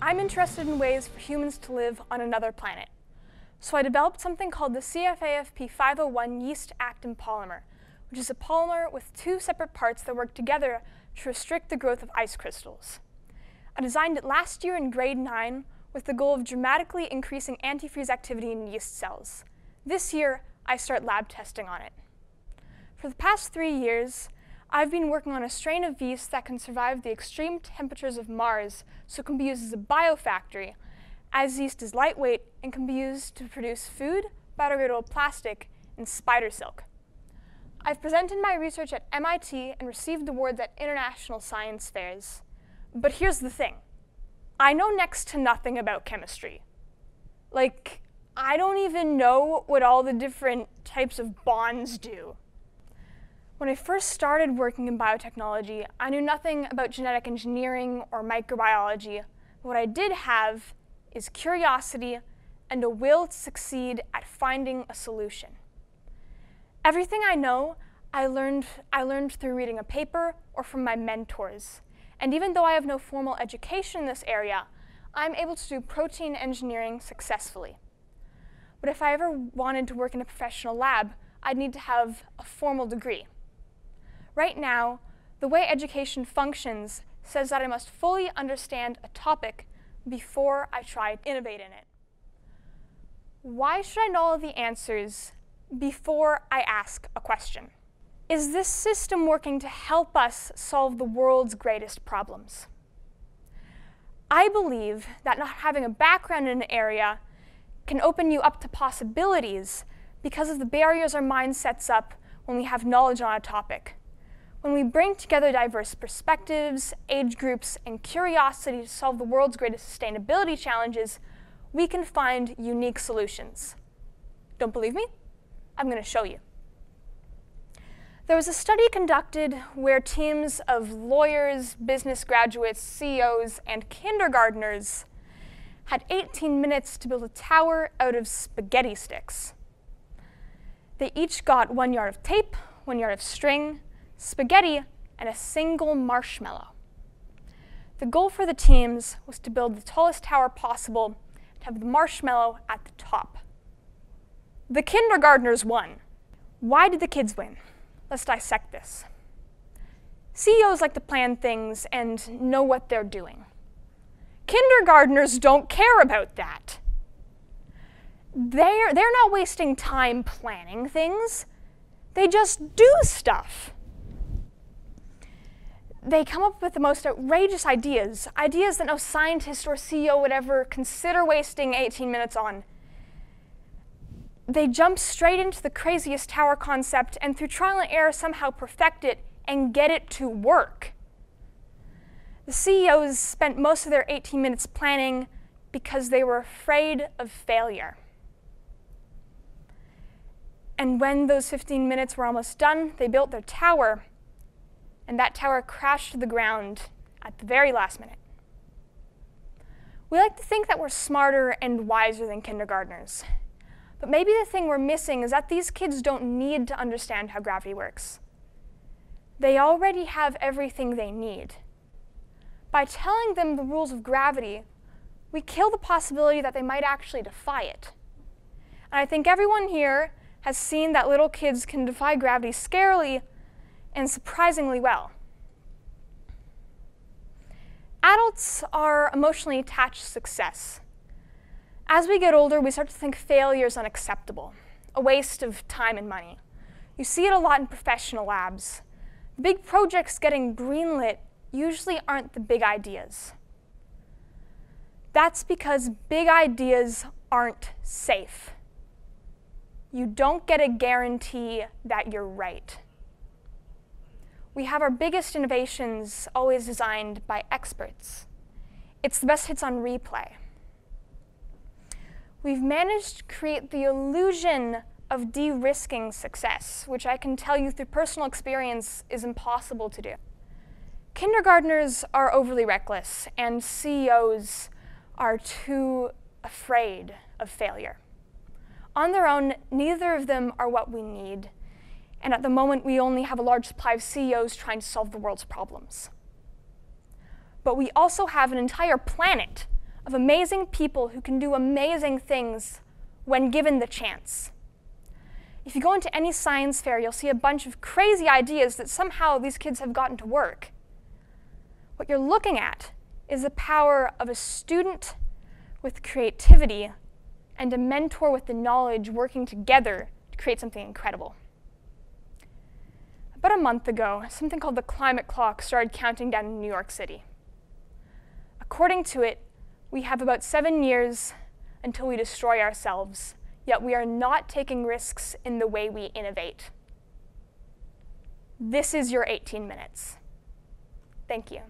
I'm interested in ways for humans to live on another planet. So I developed something called the CFAFP 501 yeast actin polymer, which is a polymer with two separate parts that work together to restrict the growth of ice crystals. I designed it last year in grade 9 with the goal of dramatically increasing antifreeze activity in yeast cells. This year, I start lab testing on it. For the past 3 years, I've been working on a strain of yeast that can survive the extreme temperatures of Mars, so it can be used as a biofactory, as yeast is lightweight and can be used to produce food, biodegradable plastic, and spider silk. I've presented my research at MIT and received awards at international science fairs. But here's the thing. I know next to nothing about chemistry. I don't even know what all the different types of bonds do. When I first started working in biotechnology, I knew nothing about genetic engineering or microbiology. What I did have is curiosity and a will to succeed at finding a solution. Everything I know, I learned through reading a paper or from my mentors. And even though I have no formal education in this area, I'm able to do protein engineering successfully. But if I ever wanted to work in a professional lab, I'd need to have a formal degree. Right now, the way education functions says that I must fully understand a topic before I try to innovate in it. Why should I know all the answers before I ask a question? Is this system working to help us solve the world's greatest problems? I believe that not having a background in an area can open you up to possibilities because of the barriers our mind sets up when we have knowledge on a topic. When we bring together diverse perspectives, age groups, and curiosity to solve the world's greatest sustainability challenges, we can find unique solutions. Don't believe me? I'm going to show you. There was a study conducted where teams of lawyers, business graduates, CEOs, and kindergartners had 18 minutes to build a tower out of spaghetti sticks. They each got 1 yard of tape, 1 yard of string, spaghetti, and a single marshmallow. The goal for the teams was to build the tallest tower possible to have the marshmallow at the top. The kindergartners won. Why did the kids win? Let's dissect this. CEOs like to plan things and know what they're doing. Kindergartners don't care about that. They're not wasting time planning things. They just do stuff. They come up with the most outrageous ideas that no scientist or CEO would ever consider wasting 18 minutes on. They jump straight into the craziest tower concept and through trial and error somehow perfect it and get it to work. The CEOs spent most of their 18 minutes planning because they were afraid of failure. And when those 15 minutes were almost done, they built their tower, and that tower crashed to the ground at the very last minute. We like to think that we're smarter and wiser than kindergartners. But maybe the thing we're missing is that these kids don't need to understand how gravity works. They already have everything they need. By telling them the rules of gravity, we kill the possibility that they might actually defy it. And I think everyone here has seen that little kids can defy gravity scarily and surprisingly well. Adults are emotionally attached to success. As we get older, we start to think failure is unacceptable, a waste of time and money. You see it a lot in professional labs. Big projects getting greenlit usually aren't the big ideas. That's because big ideas aren't safe. You don't get a guarantee that you're right. We have our biggest innovations always designed by experts. It's the best hits on replay. We've managed to create the illusion of de-risking success, which I can tell you through personal experience is impossible to do. Kindergartners are overly reckless, and CEOs are too afraid of failure. On their own, neither of them are what we need, and at the moment we only have a large supply of CEOs trying to solve the world's problems. But we also have an entire planet, of amazing people who can do amazing things when given the chance. If you go into any science fair, you'll see a bunch of crazy ideas that somehow these kids have gotten to work. What you're looking at is the power of a student with creativity and a mentor with the knowledge working together to create something incredible. About a month ago, something called the climate clock started counting down in New York City. According to it, we have about 7 years until we destroy ourselves, yet we are not taking risks in the way we innovate. This is your 18 minutes. Thank you.